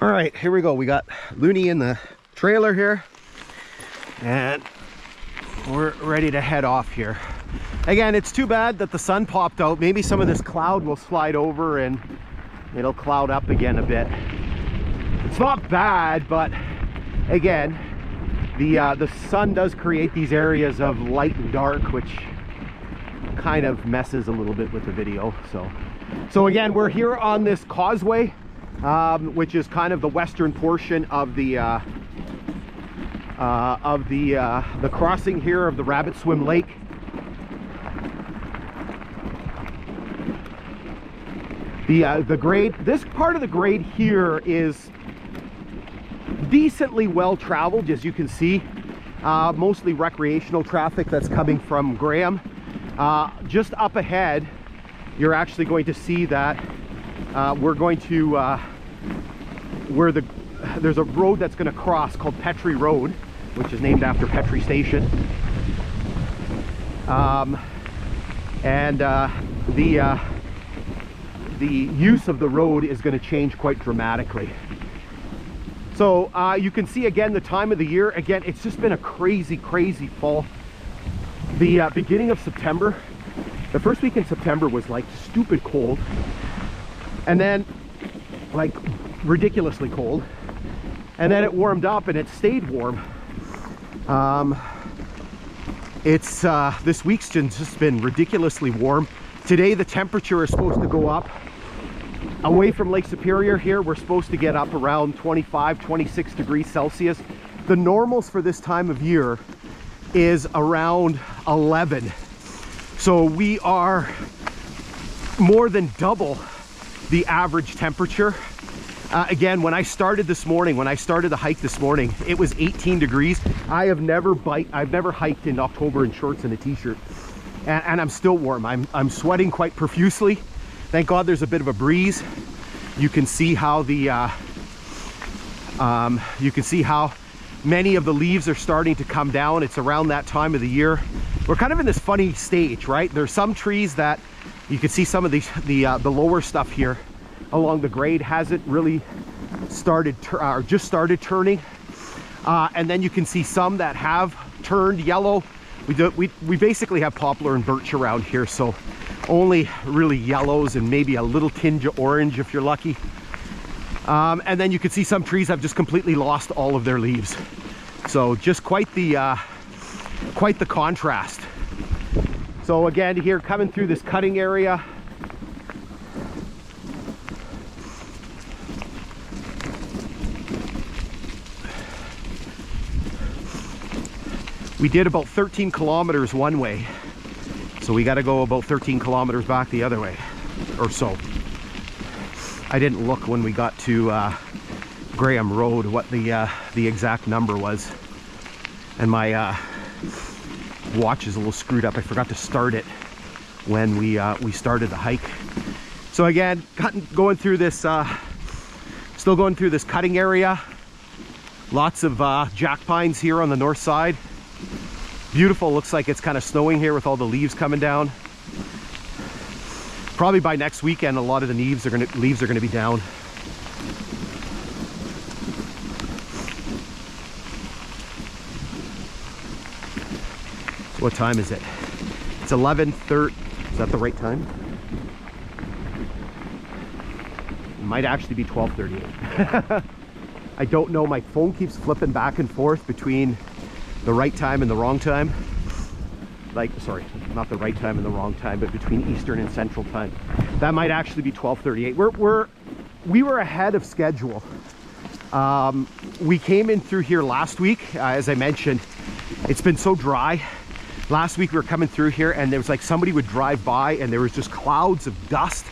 All right, here we go. We got Looney in the trailer here, and we're ready to head off here. Again, it's too bad that the sun popped out. Maybe some of this cloud will slide over and it'll cloud up again a bit. It's not bad, but again, the sun does create these areas of light and dark, which kind of messes a little bit with the video. So again, we're here on this causeway, which is kind of the western portion of the crossing here of the Rabbit Swim Lake. The grade, this part of the grade here is decently well traveled, as you can see. Mostly recreational traffic that's coming from Graham. Just up ahead, you're actually going to see that we're going to there's a road that's going to cross called Petrie Road, which is named after Petrie Station. The use of the road is going to change quite dramatically. So you can see again the time of the year. Again, it's just been a crazy fall. The beginning of September, the first week in September was like stupid cold, and then like ridiculously cold, and then it warmed up and it stayed warm. This week's just been ridiculously warm. Today the temperature is supposed to go up. Away from Lake Superior here, we're supposed to get up around 25-26 degrees Celsius. The normals for this time of year is around 11. So we are more than double the average temperature. Again, when I started this morning, when I started the hike this morning, it was 18 degrees. I've never hiked in October in shorts and a t-shirt, and I'm still warm. I'm sweating quite profusely. Thank God there's a bit of a breeze. You can see how how many of the leaves are starting to come down. It's around that time of the year. We're kind of in this funny stage, right? There's some trees that you can see some of the lower stuff here along the grade hasn't really started or just started turning, and then you can see some that have turned yellow. We basically have poplar and birch around here, so only really yellows and maybe a little tinge of orange if you're lucky. And then you can see some trees have just completely lost all of their leaves. So just quite the contrast. So again, here coming through this cutting area, we did about 13 kilometers one way, so we got to go about 13 kilometers back the other way or so. I didn't look when we got to Graham Road what the exact number was, and my watch is a little screwed up. I forgot to start it when we started the hike. So again, going through this still going through this cutting area. Lots of jack pines here on the north side. Beautiful. Looks like it's kind of snowing here with all the leaves coming down. Probably by next weekend, a lot of the leaves are going to be down. So what time is it? It's 11:30. Is that the right time? It might actually be 12:38. I don't know. My phone keeps flipping back and forth between the right time and the wrong time. Like, sorry, not the right time and the wrong time, but between Eastern and Central time. That might actually be 12:38. We were ahead of schedule. We came in through here last week. As I mentioned, it's been so dry. Last week we were coming through here and there was like somebody would drive by and there was just clouds of dust.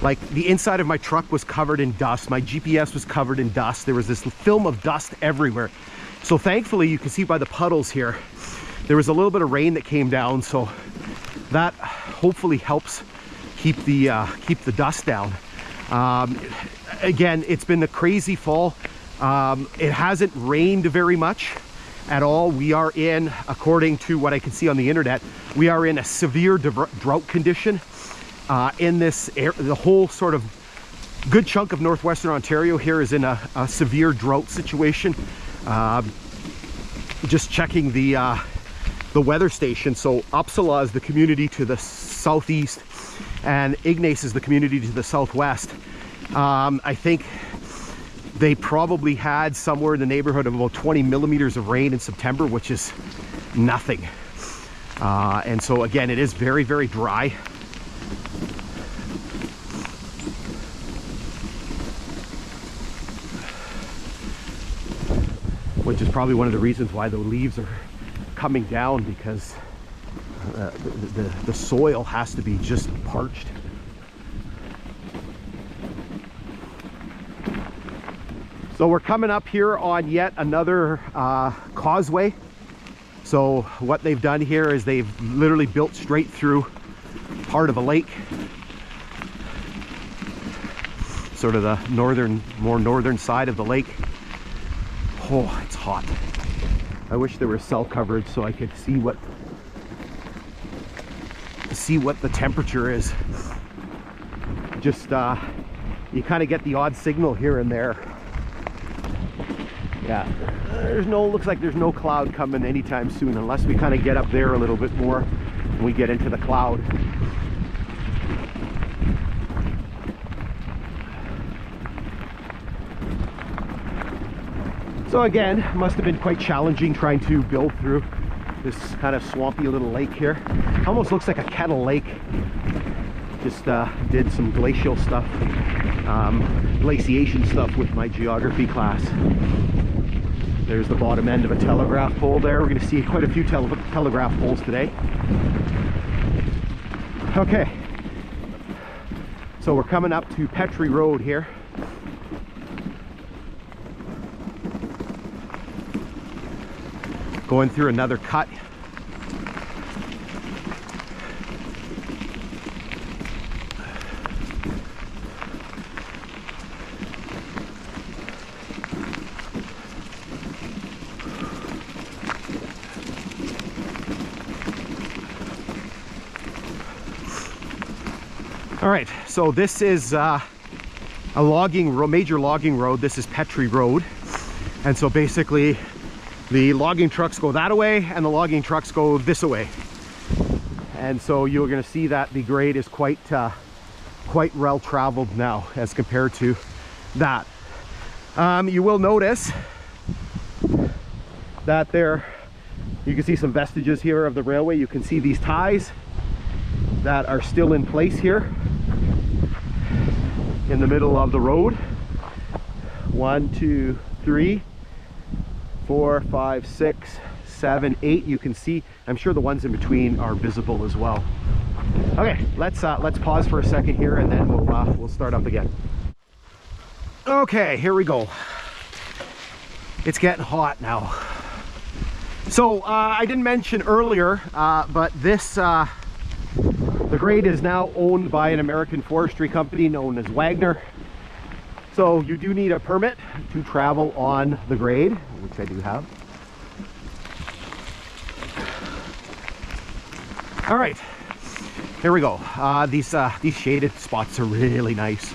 Like the inside of my truck was covered in dust. My GPS was covered in dust. There was this film of dust everywhere. So thankfully, you can see by the puddles here, there was a little bit of rain that came down, so that hopefully helps keep the dust down. Again, it's been a crazy fall. It hasn't rained very much at all. We are in, according to what I can see on the internet, we are in a severe drought condition in this the whole sort of good chunk of northwestern Ontario here is in a severe drought situation. Just checking the weather station. So Uppsala is the community to the southeast and Ignace is the community to the southwest. I think they probably had somewhere in the neighborhood of about 20 millimeters of rain in September, which is nothing. And so again, it is very, very dry. Which is probably one of the reasons why the leaves are coming down, because the soil has to be just parched. So we're coming up here on yet another causeway. So what they've done here is they've literally built straight through part of a lake. Sort of the more northern side of the lake. Oh, it's hot. I wish there was cell coverage so I could see what the temperature is. Just you kind of get the odd signal here and there. Yeah, looks like there's no cloud coming anytime soon, unless we kind of get up there a little bit more and we get into the cloud. So again, must have been quite challenging trying to build through this kind of swampy little lake here. Almost looks like a kettle lake. Just did some glacial stuff, glaciation stuff with my geography class. There's the bottom end of a telegraph pole there. We're going to see quite a few telegraph poles today. Okay, so we're coming up to Petrie Road here. Going through another cut. All right, so this is a major logging road. This is Petrie Road, and so basically the logging trucks go that way and the logging trucks go this way, and so you're going to see that the grade is quite well traveled now as compared to that. You will notice that you can see some vestiges here of the railway. You can see these ties that are still in place here in the middle of the road. 1, 2, 3, 4, 5, 6, 7, 8. You can see, I'm sure the ones in between are visible as well. Okay, let's pause for a second here and then we'll start up again. Okay, here we go. It's getting hot now. So I didn't mention earlier, but this the grade is now owned by an American forestry company known as Wagner. So you do need a permit to travel on the grade, which I do have. All right, here we go. These shaded spots are really nice.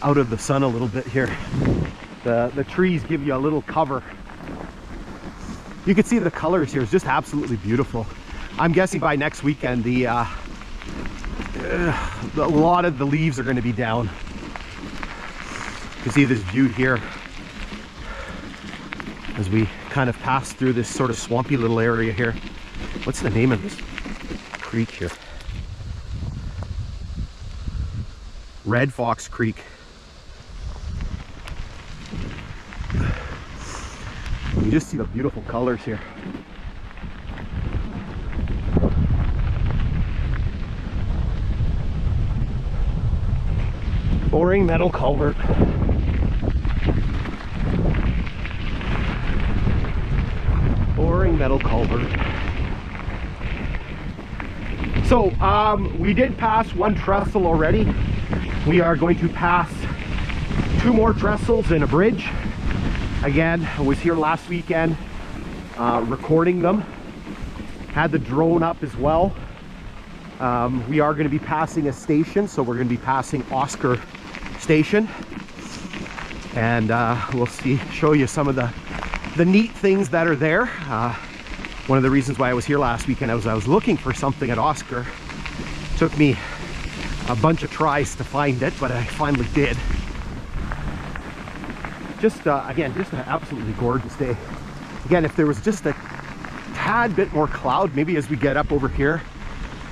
Out of the sun a little bit here. The trees give you a little cover. You can see the colors here. It's just absolutely beautiful. I'm guessing by next weekend a lot of the leaves are going to be down. You can see this view here as we kind of pass through this sort of swampy little area here. What's the name of this creek here? Red Fox Creek. You just see the beautiful colors here. Boring metal culvert. Boring metal culvert. So we did pass one trestle already. We are going to pass 2 more trestles and a bridge. Again, I was here last weekend recording them. Had the drone up as well. We are going to be passing a station, so we're going to be passing Oscar station, and we'll show you some of the neat things that are there. One of the reasons why I was here last weekend, I was looking for something at Oscar. Took me a bunch of tries to find it, but I finally did. Just again, just an absolutely gorgeous day. Again, if there was just a tad bit more cloud, maybe as we get up over here,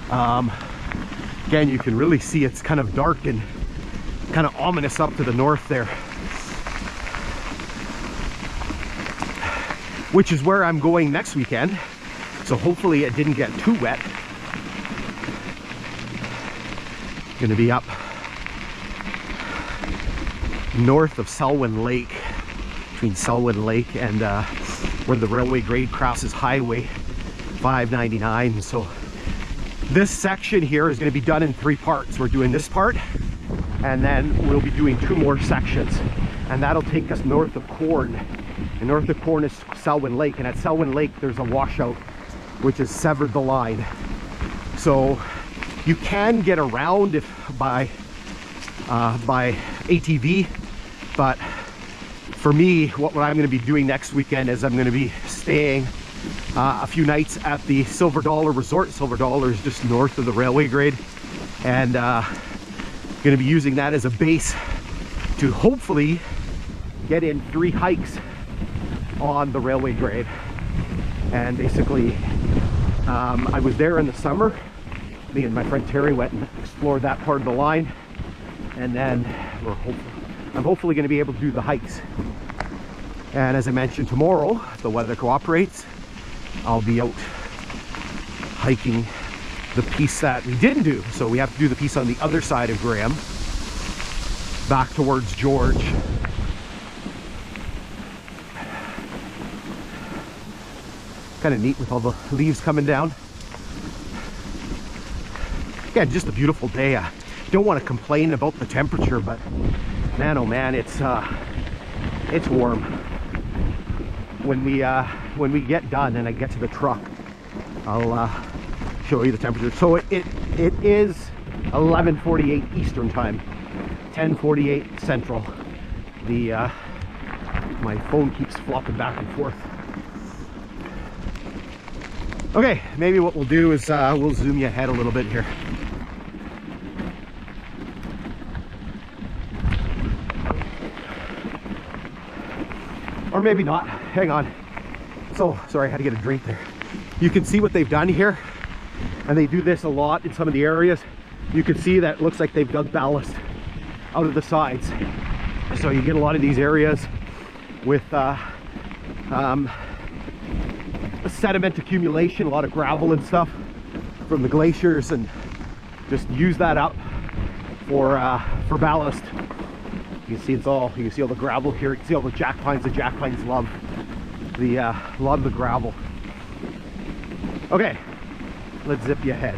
again, you can really see it's kind of dark and kind of ominous up to the north there, which is where I'm going next weekend. So hopefully it didn't get too wet. Going to be up north of Selwyn Lake, between Selwyn Lake and where the railway grade crosses Highway 599. So this section here is going to be done in 3 parts. We're doing this part, and then we'll be doing 2 more sections, and that'll take us north of Quorn. And north of Quorn is Selwyn Lake, and at Selwyn Lake there's a washout which has severed the line. So you can get around by ATV, but for me, what I'm going to be doing next weekend is I'm going to be staying a few nights at the Silver Dollar Resort. Silver Dollar is just north of the railway grade, and going to be using that as a base to hopefully get in 3 hikes on the railway grade. And basically, I was there in the summer. Me and my friend Terry went and explored that part of the line, and then I'm hopefully going to be able to do the hikes. And as I mentioned, tomorrow, if the weather cooperates, I'll be out hiking the piece that we didn't do. So we have to do the piece on the other side of Graham, back towards George. Kind of neat with all the leaves coming down. Again, just a beautiful day. I don't want to complain about the temperature, but man, oh man, it's warm. When we get done and I get to the truck, I'll show you the temperature. So it is 11:48 Eastern time, 10:48 Central. My phone keeps flopping back and forth. Okay, maybe what we'll do is we'll zoom you ahead a little bit here. Or maybe not. Hang on. So, sorry, I had to get a drink there. You can see what they've done here, and they do this a lot in some of the areas. You can see that it looks like they've dug ballast out of the sides. So you get a lot of these areas with sediment accumulation, a lot of gravel and stuff from the glaciers, and just use that up for ballast. You can see it's all, you can see all the gravel here. You can see all the jack pines. The jack pines love the gravel. Okay, let's zip you ahead.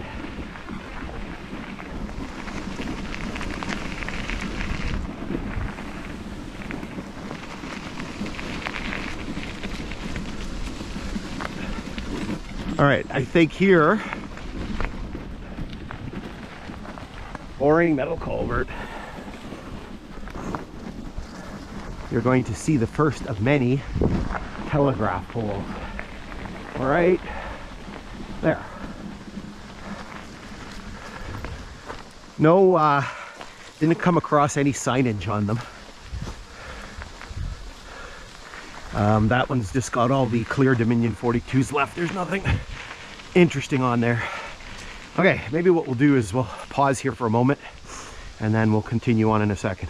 All right, I think here, boring metal culvert, you're going to see the first of many telegraph poles. All right, there. No, didn't come across any signage on them. That one's just got all the clear Dominion 42s left. There's nothing interesting on there. Okay, maybe what we'll do is we'll pause here for a moment, and then we'll continue on in a second.